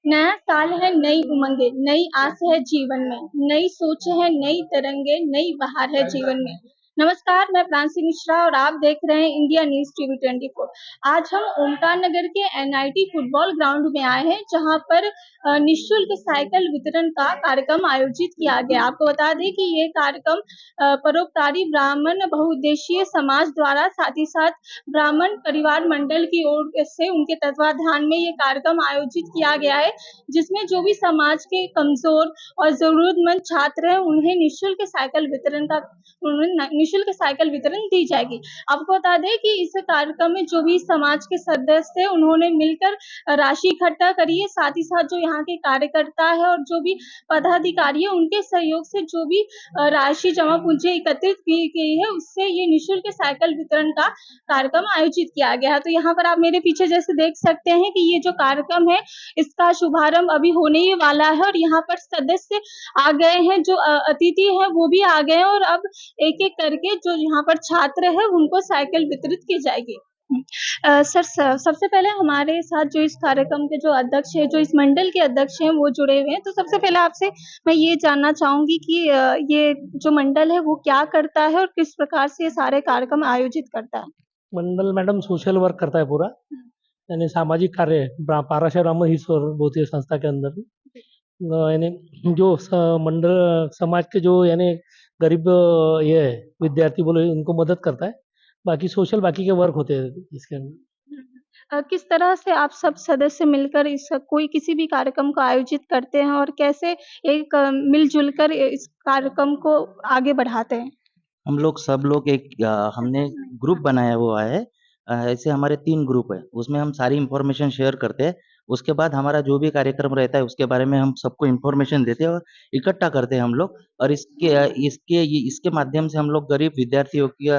नया साल है, नई उमंगे, नई आस है जीवन में, नई सोच है, नई तरंगे, नई बहार है जीवन में। नमस्कार, मैं प्रांशी मिश्रा और आप देख रहे हैं इंडिया न्यूज़ टीवी 24। आज हम ओमकार नगर के एनआईटी फुटबॉल ग्राउंड में आए हैं, जहां पर निःशुल्क साइकिल वितरण का कार्यक्रम आयोजित किया गया। आपको बता दें कि ये कार्यक्रम परोपकारी ब्राह्मण बहुउद्देशीय समाज द्वारा, साथ ही साथ ब्राह्मण परिवार मंडल की ओर से उनके तत्वाधान में ये कार्यक्रम आयोजित किया गया है, जिसमें जो भी समाज के कमजोर और जरूरतमंद छात्र हैं उन्हें निःशुल्क साइकिल वितरण दी जाएगी। आपको बता दें कि इस कार्यक्रम में जो भी समाज के सदस्य हैं उन्होंने मिलकर राशि इकट्ठा करी है, साथ ही साथ जो यहाँ के कार्यकर्ता है और जो भी पदाधिकारी है उनके सहयोग से जो भी राशि जमा पूंजी एकत्रित की गई है, उससे ये निःशुल्क साइकिल वितरण का कार्यक्रम आयोजित किया गया है। तो यहाँ पर आप मेरे पीछे जैसे देख सकते हैं कि ये जो कार्यक्रम है इसका शुभारंभ अभी होने ही वाला है और यहाँ पर सदस्य आ गए हैं, जो अतिथि हैं वो भी आ गए हैं और अब एक-एक करके जो यहाँ पर छात्र हैं उनको साइकिल वितरित की जाएगी। सर, सबसे पहले हमारे साथ जो इस कार्यक्रम के जो अध्यक्ष हैं, जो इस मंडल के अध्यक्ष हैं वो जुड़े हुए हैं। तो सबसे पहले आपसे मैं ये जानना चाहूँगी कि ये जो मंडल है वो क्या करता है और किस प्रकार से ये सारे कार्यक्रम आयोजित करता है? मंडल मैडम सोशल वर्क करता है पूरा, यानी सामाजिक कार्य पाराशर ब्राह्मण हित बहुतेय संस्था के अंदर यानी जो मंडल समाज के जो यानी गरीब ये है विद्यार्थी बोले उनको मदद करता है। बाकी सोशल बाकी के वर्क होते हैं इसके अंदर। किस तरह से आप सब सदस्य मिलकर इस कोई किसी भी कार्यक्रम को आयोजित करते हैं और कैसे एक मिलजुल कर इस कार्यक्रम को आगे बढ़ाते हैं? हम लोग सब लोग हमने ग्रुप बनाया हुआ है। ऐसे हमारे 3 ग्रुप है, उसमें हम सारी इन्फॉर्मेशन शेयर करते हैं। उसके बाद हमारा जो भी कार्यक्रम रहता है उसके बारे में हम सबको इन्फॉर्मेशन देते हैं और इकट्ठा करते हैं हम लोग और इसके माध्यम से हम लोग गरीब विद्यार्थियों की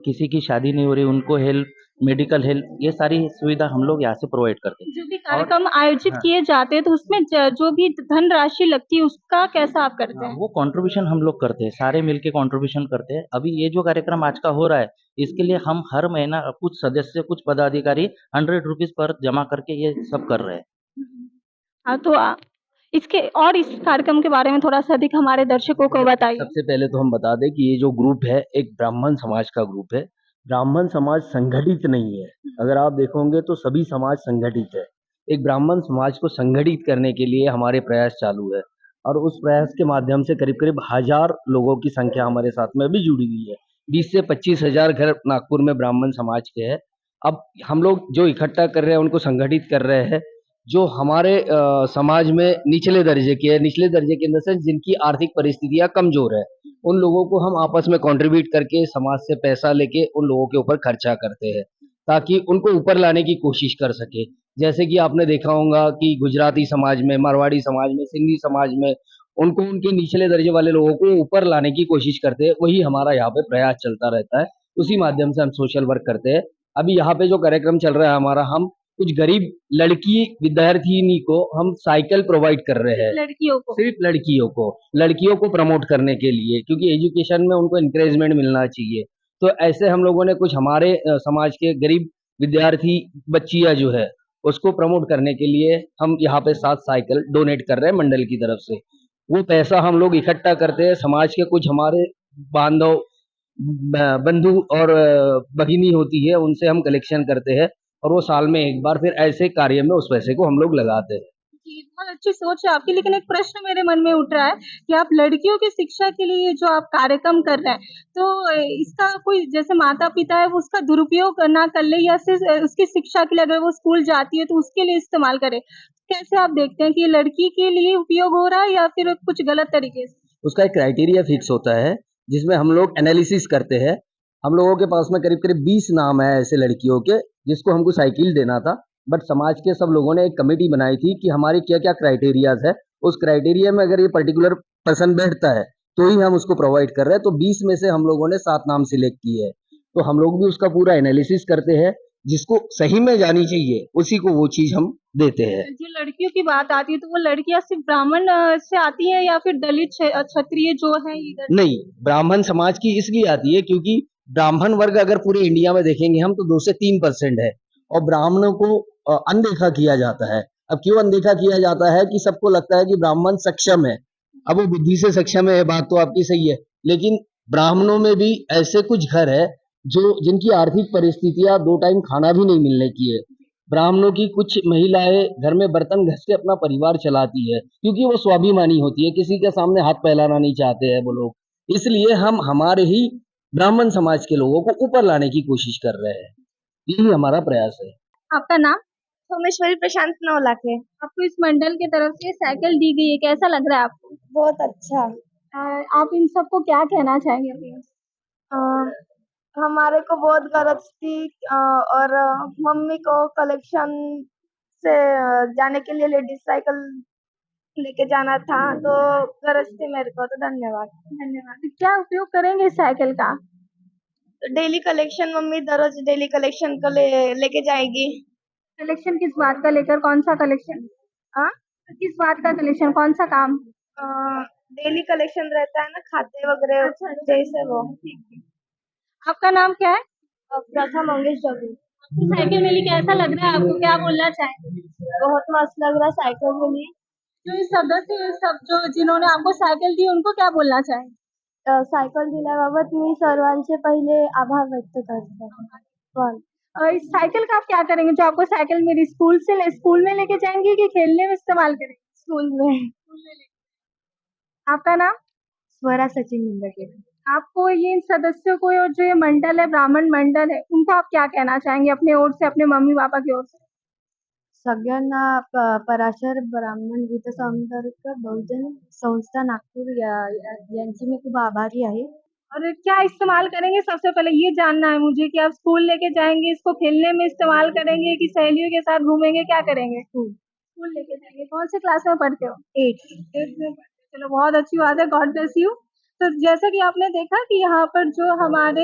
किसी की शादी नहीं हो रही उनको हेल्प, मेडिकल हेल्प ये सारी सुविधा हम लोग यहाँ से प्रोवाइड करते हैं। जो भी और कार्यक्रम आयोजित हाँ। किए जाते हैं तो उसमें जो भी धनराशि लगती है उसका कैसा आप करते हैं? वो कंट्रीब्यूशन हम लोग करते हैं, सारे मिलके कंट्रीब्यूशन करते हैं। अभी ये जो कार्यक्रम आज का हो रहा है, इसके लिए हम हर महीना कुछ सदस्य, कुछ पदाधिकारी ₹100 पर जमा करके ये सब कर रहे हैं। हाँ, तो इसके और इस कार्यक्रम के बारे में थोड़ा-सा अधिक हमारे दर्शकों को बताइए। सबसे पहले तो हम बता दें कि ये जो ग्रुप है एक ब्राह्मण समाज का ग्रुप है। ब्राह्मण समाज संगठित नहीं है। अगर आप देखोगे तो सभी समाज संगठित है। एक ब्राह्मण समाज को संगठित करने के लिए हमारे प्रयास चालू है और उस प्रयास के माध्यम से करीब-करीब 1000 लोगों की संख्या हमारे साथ में भी जुड़ी हुई है। 20 से 25,000 घर नागपुर में ब्राह्मण समाज के हैं। अब हम लोग जो इकट्ठा कर रहे हैं उनको संगठित कर रहे हैं। जो हमारे समाज में निचले दर्जे के हैं, निचले दर्जे के इन द सेंस जिनकी आर्थिक परिस्थितियाँ कमज़ोर है, उन लोगों को हम आपस में कंट्रीब्यूट करके समाज से पैसा लेके उन लोगों के ऊपर खर्चा करते हैं, ताकि उनको ऊपर लाने की कोशिश कर सकें। जैसे कि आपने देखा होगा कि गुजराती समाज में, मारवाड़ी समाज में, सिंधी समाज में, उनको उनके निचले दर्जे वाले लोगों को ऊपर लाने की कोशिश करते हैं, वही हमारा यहाँ पे प्रयास चलता रहता है। उसी माध्यम से हम सोशल वर्क करते हैं। अभी यहाँ पे जो कार्यक्रम चल रहा है हमारा, हम कुछ गरीब लड़की विद्यार्थिनी को हम साइकिल प्रोवाइड कर रहे हैं। लड़कियों को? सिर्फ लड़कियों को प्रमोट करने के लिए, क्योंकि एजुकेशन में उनको एनकरेजमेंट मिलना चाहिए। तो ऐसे हम लोगों ने कुछ हमारे समाज के गरीब विद्यार्थी बच्चियाँ जो है, उसको प्रमोट करने के लिए हम यहाँ पे 7 साइकिल डोनेट कर रहे हैं मंडल की तरफ से। वो पैसा हम लोग इकट्ठा करते हैं, समाज के कुछ हमारे बांधव बंधु और भगिनी होती है, उनसे हम कलेक्शन करते हैं और वो साल में एक बार फिर ऐसे कार्य में उस पैसे को हम लोग लगाते हैं। जी, बहुत अच्छी सोच है आपकी, लेकिन एक प्रश्न मेरे मन में उठ रहा है कि आप लड़कियों की शिक्षा के लिए जो आप कार्यक्रम कर रहे हैं, तो इसका कोई जैसे माता-पिता है वो उसका दुरुपयोग ना कर ले या फिर उसकी शिक्षा के लिए अगर वो स्कूल जाती है तो उसके लिए इस्तेमाल करे। कैसे आप देखते हैं कि ये लड़की के लिए उपयोग हो रहा है या फिर कुछ गलत तरीके से? उसका एक क्राइटेरिया फिक्स होता है, जिसमें हम लोग एनालिसिस करते हैं। हम लोगों के पास में करीब-करीब 20 नाम है ऐसे लड़कियों के, जिसको हमको साइकिल देना था। बट समाज के सब लोगों ने एक कमिटी बनाई थी कि हमारे क्या-क्या क्राइटेरियाज़ है। उस क्राइटेरिया में अगर ये पर्टिकुलर पर्सन बैठता है, तो ही हम उसको प्रोवाइड कर रहे हैं। तो 20 में से हम लोगों ने 7 नाम सिलेक्ट किए हैं। तो हम लोग भी उसका पूरा एनालिसिस करते हैं, जिसको सही में जानी चाहिए, उसी को वो चीज़ हम देते हैं। जो लड़कियों की बात आती है तो वो लड़कियां सिर्फ ब्राह्मण से आती हैं या फिर दलित क्षत्रिय जो है इधर? नहीं, ब्राह्मण समाज की इसलिए आती है क्योंकि ब्राह्मण वर्ग अगर पूरे इंडिया में देखेंगे हम तो 2 से 3% है और ब्राह्मणों को अनदेखा किया जाता है। अब क्यों अनदेखा किया जाता है कि सबको लगता है कि ब्राह्मण सक्षम है। अब वो बुद्धि से सक्षम है, ये बात तो आपकी सही है, लेकिन ब्राह्मणों में भी ऐसे कुछ घर है जो जिनकी आर्थिक परिस्थितियां 2 टाइम खाना भी नहीं मिलने की है। ब्राह्मणों की कुछ महिलाएं घर में बर्तन घस के अपना परिवार चलाती है, क्योंकि वो स्वाभिमानी होती है, किसी के सामने हाथ फैलाना नहीं चाहते हैं वो लोग। इसलिए हम हमारे ही ब्राह्मण समाज के लोगों को ऊपर लाने की कोशिश कर रहे हैं। यही हमारा प्रयास है। आपका नाम? सोमेश्वरी प्रशांत नौलाखे। आपको इस मंडल की तरफ से साइकिल दी गई है, कैसा लग रहा है आपको? बहुत अच्छा। आप इन सबको क्या कहना चाहेंगे अपनी ओर से? हमारे को बहुत गरज थी और मम्मी को कलेक्शन से जाने के लिए लेडीज साइकिल लेके जाना था, तो गरज थी मेरे को, तो धन्यवाद। धन्यवाद। क्या उपयोग करेंगे इस साइकिल का? तो डेली कलेक्शन मम्मी दररोज डेली कलेक्शन को लेके जाएगी। कलेक्शन किस बात का लेकर, कौन सा कलेक्शन? हाँ, किस बात का कलेक्शन, कौन सा काम? डेली कलेक्शन रहता है ना, खाते वगैरह अच्छा, जैसे वो। आपका नाम क्या है? प्रथा मंगेश जगू। आपको साइकिल मिली, कैसा लग रहा है आपको, क्या बोलना चाहेंगे? बहुत मस्त लग रहा है साइकिल मिली। जो इस सदस्य सब जो जिन्होंने आपको सायकल दी उनको क्या बोलना चाहेंगे? सायकल दिल्याबाबत मी सर्वांचे पहिले आभार व्यक्त करते. पण इस साइकिल का आप क्या करेंगे जो आपको साइकिल मेरी स्कूल में लेके जाएंगे कि खेलने में इस्तेमाल करेंगे? स्कूल में आपका नाम? स्वरा सचिन निंबाळकर. आपको ये इन सदस्यों को और जो ये मंडल है, ब्राह्मण मंडल है, उनको आप क्या कहना चाहेंगे अपने ओर से, अपने मम्मी पापा की ओर से? सगळ्यांना पराशर ब्राह्मण गीत संपर्क बहुजन संस्था नागपूर यांची मी खूप आभारी आहे. और क्या इस्तेमाल करेंगे, सबसे पहले ये जानना है मुझे कि आप स्कूल लेके जाएंगे, इसको खेलने में इस्तेमाल करेंगे कि सहेलियों के साथ घूमेंगे, क्या करेंगे? स्कूल लेके जाएंगे। कौन से क्लास में पढ़ते हो? 8. 8 में पढ़ते हो। चलो बहुत अच्छी बात है, गॉड ब्लेस यू। तो जैसा कि आपने देखा कि यहाँ पर जो हमारे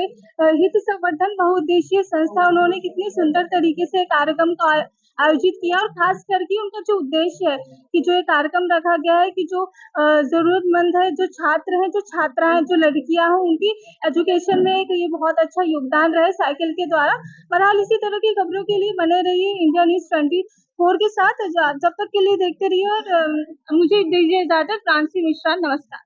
हित संवर्धन बहुउद्देशीय संस्था, उन्होंने कितनी सुंदर तरीके से कार्यक्रम का आयोजित किया और खास करके उनका जो उद्देश्य है कि जो ये कार्यक्रम रखा गया है कि जो जरूरतमंद है, जो छात्र हैं, जो छात्राएं, जो लड़कियां हैं, उनकी एजुकेशन में एक ये बहुत अच्छा योगदान रहे साइकिल के द्वारा। बहरहाल इसी तरह की खबरों के लिए बने रहिए इंडिया न्यूज 24 के साथ। जब तक के लिए देखते रहिए और मुझे दीजिए इजाजत। फ्रांसी मिश्रा, नमस्कार।